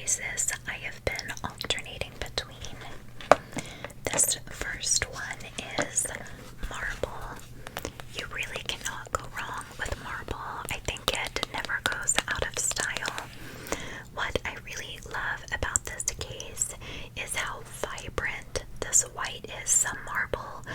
cases I have been alternating between. This first one is marble. You really cannot go wrong with marble. I think it never goes out of style. What I really love about this case is how vibrant this white is. Some marble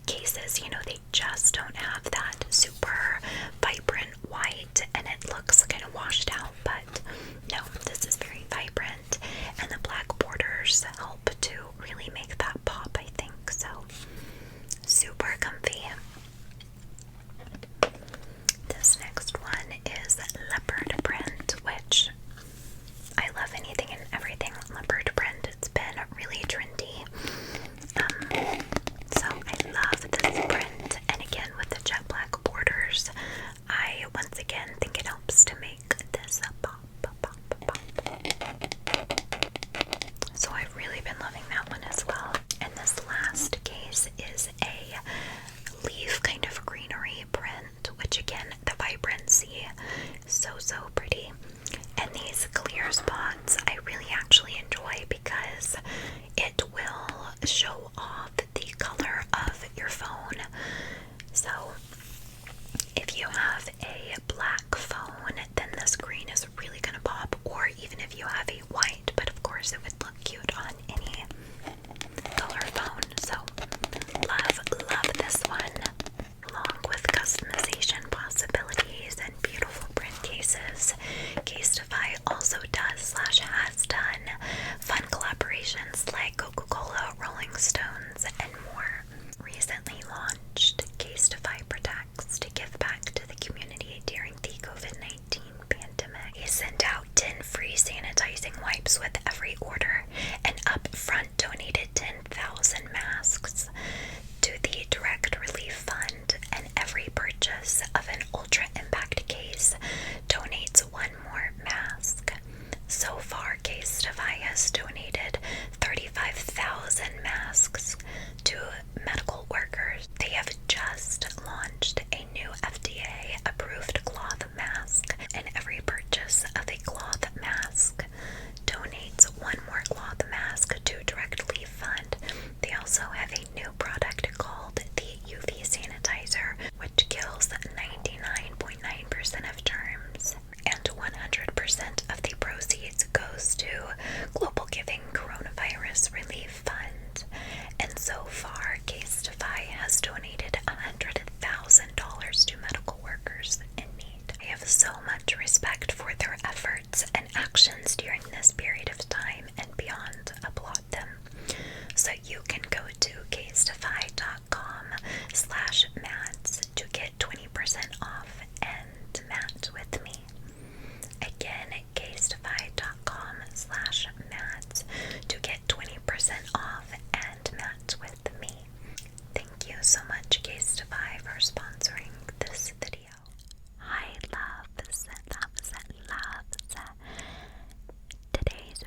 cases, you know, they just don't have that super vibrant white and it looks kind of washed out, but no, this is very vibrant, and the black borders help to really make that pop, I think. So super comfy. This next one is leopard print, which I love anything and everything leopard print. It's been really trendy. So I love this print, and again with the jet black borders, I once again think it helps to make this pop, pop, pop. So I've really been loving that one as well. And this last case is a leaf kind of greenery print, which again, the vibrancy, so pretty. And these clear spots I really actually enjoy because it will show off the color of your phone. So if you have a black phone, then this green is really gonna pop, or even if you have a white, but of course it would look cute on any color phone. So love this one, along with customization possibilities and beautiful print cases. Caseify also does / has done fun collaborations like Coca-Cola, Rolling Stones, and more. Recently launched Caseify Protects to give back to the community during the COVID-19 pandemic. They sent out 10 free sanitizing wipes with every order, and upfront donated 10,000 masks to the Direct Relief Fund, and every purchase of an Ultra Impact case donates one more mask. So far, Caseify has donated 35,000 masks to medical workers. They have just launched a new FDA-approved cloth mask, and every purchase of a cloth mask donates one more cloth mask to Direct Relief Fund. They also have a new product called the UV Sanitizer, which kills 99.9% of germs, and 100% of the proceeds goes to Global Giving Coronavirus Relief Fund. And so far, Caseify has donated $100,000 to medical workers in need. I have so much respect for their efforts and actions during this period of time and beyond. Applaud them. So you can go to caseify.com/mats to get 20% off and mat with me. Again, caseify.com/mats to get 20% off and mat with me. Thank you so much, Caseify, for sponsoring this video. Hi, loves. Today's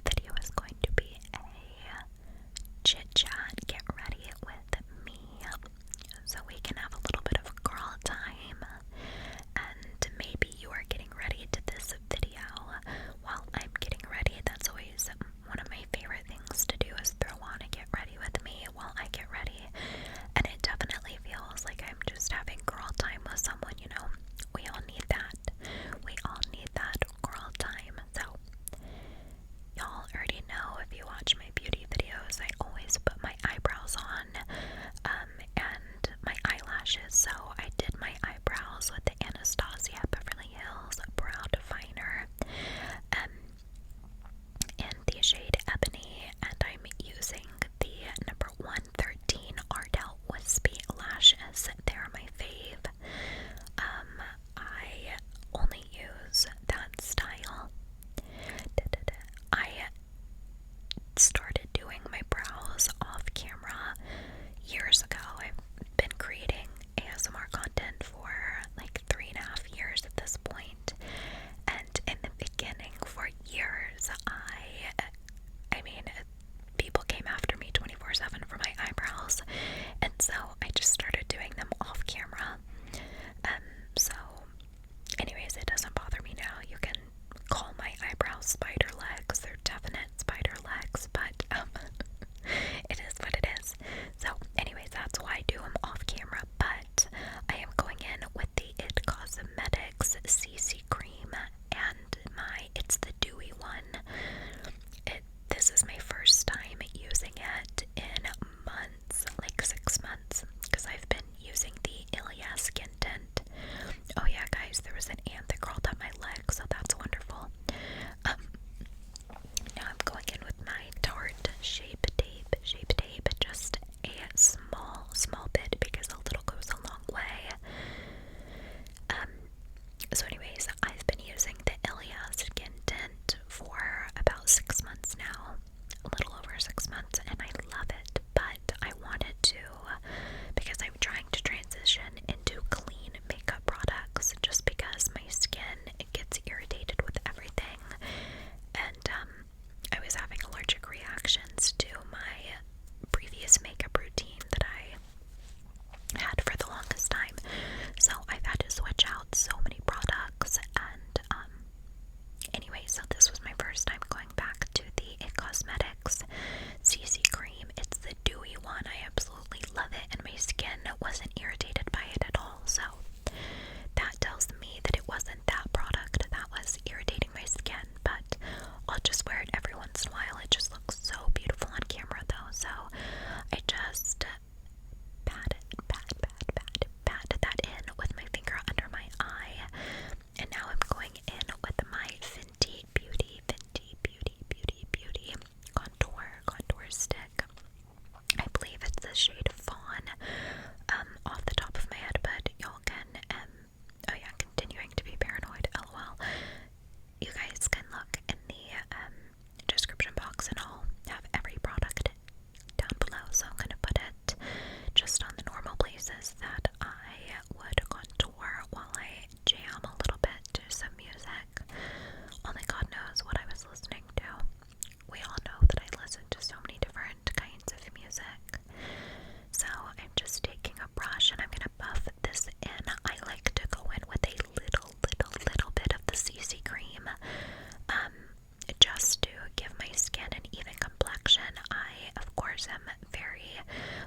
once in a while. It just looks so beautiful on camera though, so I just pat that in with my finger under my eye. And now I'm going in with my Fenti Beauty contour stick. I believe it's the shade Fawn, off the top of my head, but y'all can, oh yeah, continuing to be paranoid, lol. You guys can look in the description box and I'll have every product down below, so I'm gonna put it just on the normal places that I would contour while I jam a little bit to some music. Only God knows what I was listening to. We all know that I listen to so many different kinds of music. So I'm just taking a brush and I'm gonna buff this in. I like to go in with a little bit of the CC Cream, just to give my skin an even complexion. I, of course,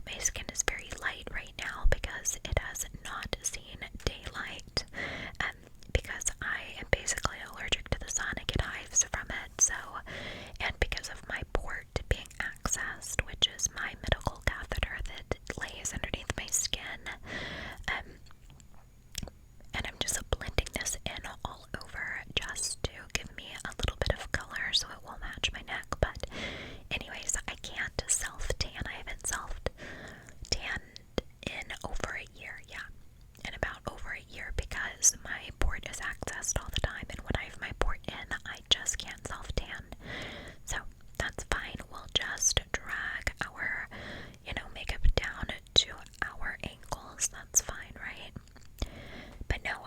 my skin is very light right now because it has not seen daylight, because I am basically allergic to the sun. I get hives from it, so, and because of my port being accessed, which is my medical catheter that lays underneath my skin, and I'm just blending this in all over just to give me a little bit of color so it will match my neck. But anyways, I can't self-tan. I haven't self-tanned in over a year, yeah, in about over a year, because my port is accessed all the time, and when I have my port in, I just can't self-tan. So that's fine. We'll just drag our, makeup down to our ankles. That's fine, right? But no,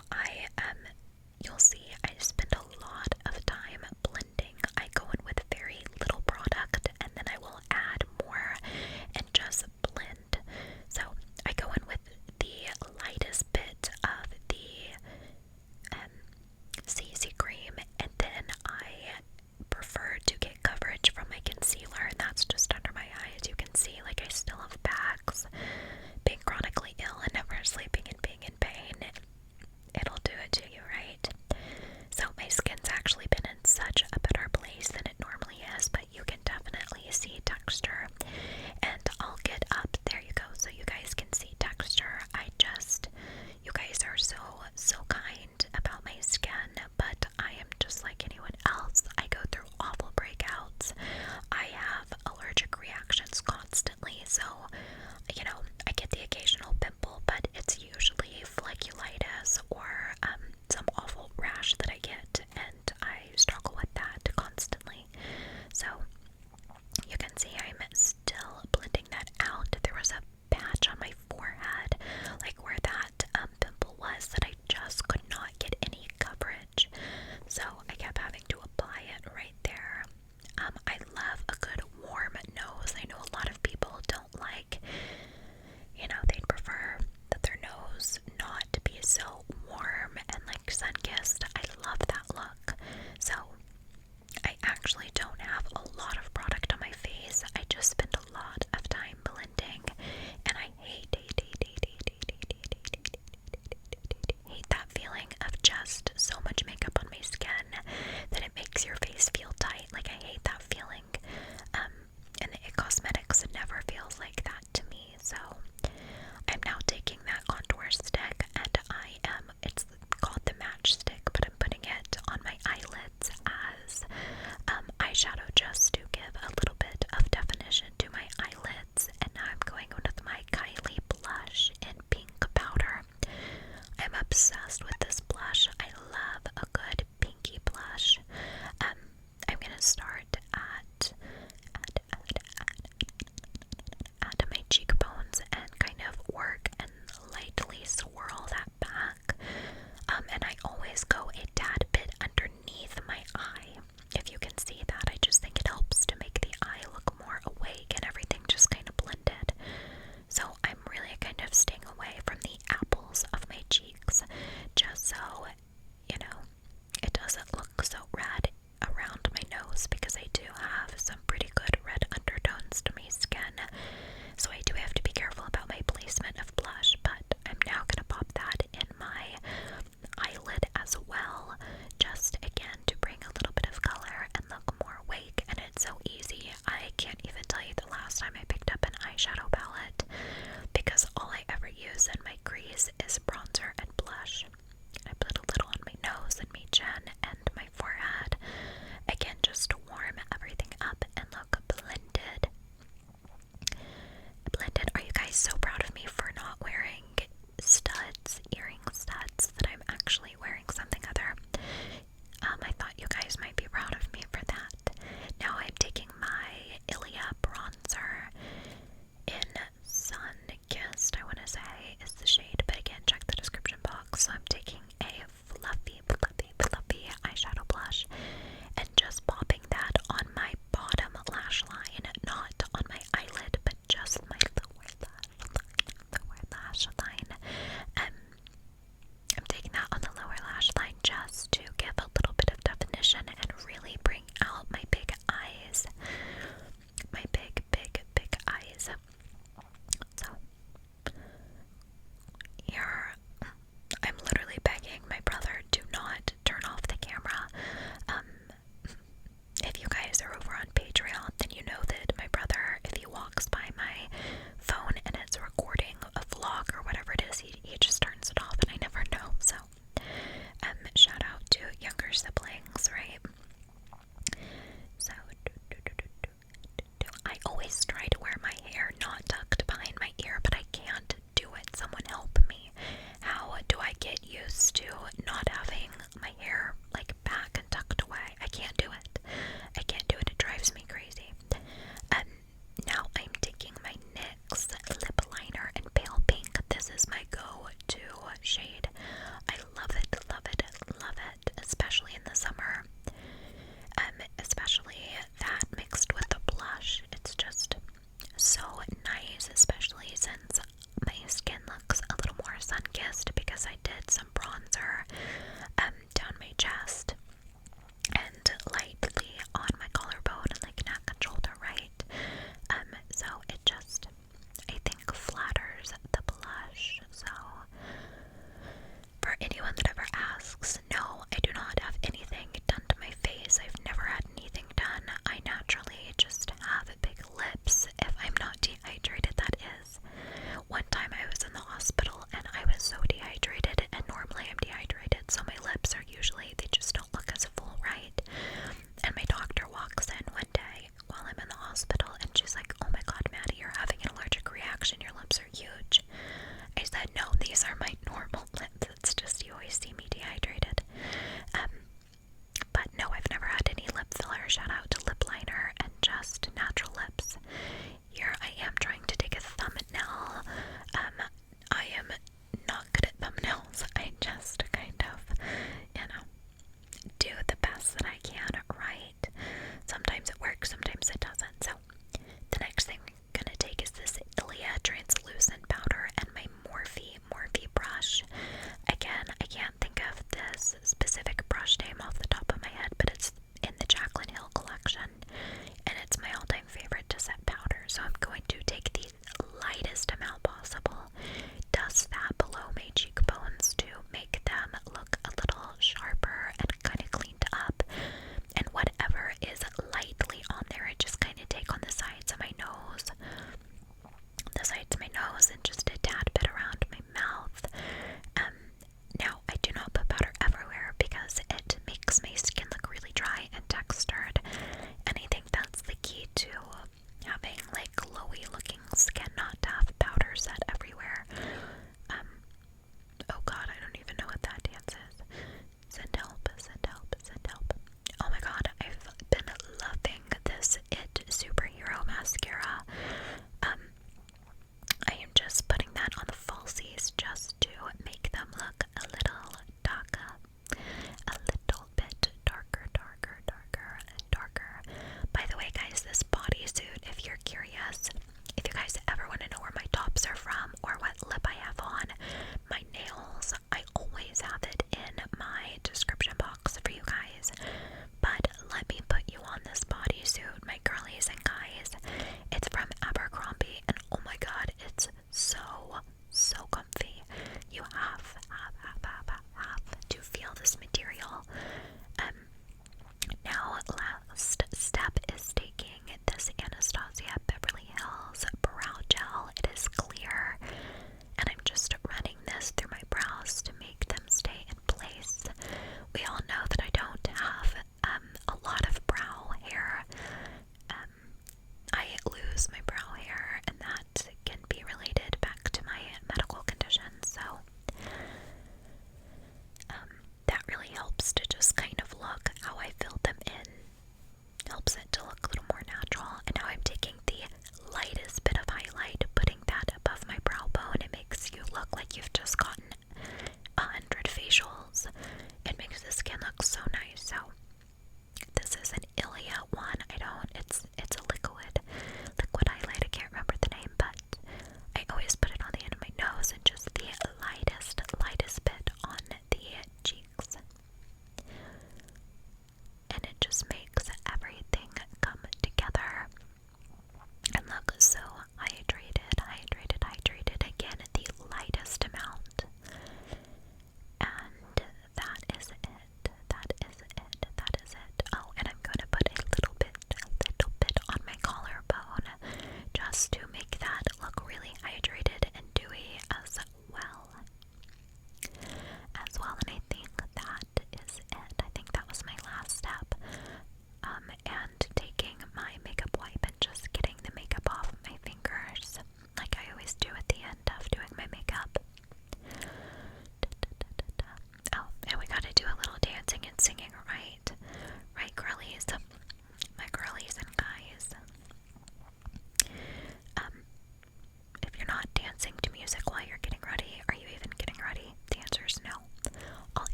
you'll see I spend a lot of time blending. I go in with very little product and then I will add more and just blend. So I go in with the lightest bit of the CC Cream, and then I prefer to get coverage from my concealer, and that's just under my eye. As you can see, like, I still have bags. Being chronically ill and never sleeping and being in pain, it'll do it to you, right? So my skin's actually been in such a better place than it normally is, but you can definitely see texture. And I'll get up, there you go, so you guys can see texture. You guys are so kind about my skin, but I am just like anyone else. I go through awful breakouts. I have allergic reactions constantly, so, I get the occasional pimple, but it's usually folliculitis or some awful rash that I get, and I struggle with that constantly. So you can see I'm still blending that out. There was a patch on my forehead, like where that pimple was, that I just could not get any coverage, so I kept having to apply it right there. I love a good warm nose. I know a lot of people don't like, they'd prefer that their nose not to be so warm and like sun-kissed. I love that look. So I actually don't have a lot of product on my face. I just spend a lot of time blending, and I hate that feeling of just so much makeup on my skin that it makes your face feel tight. Like, I hate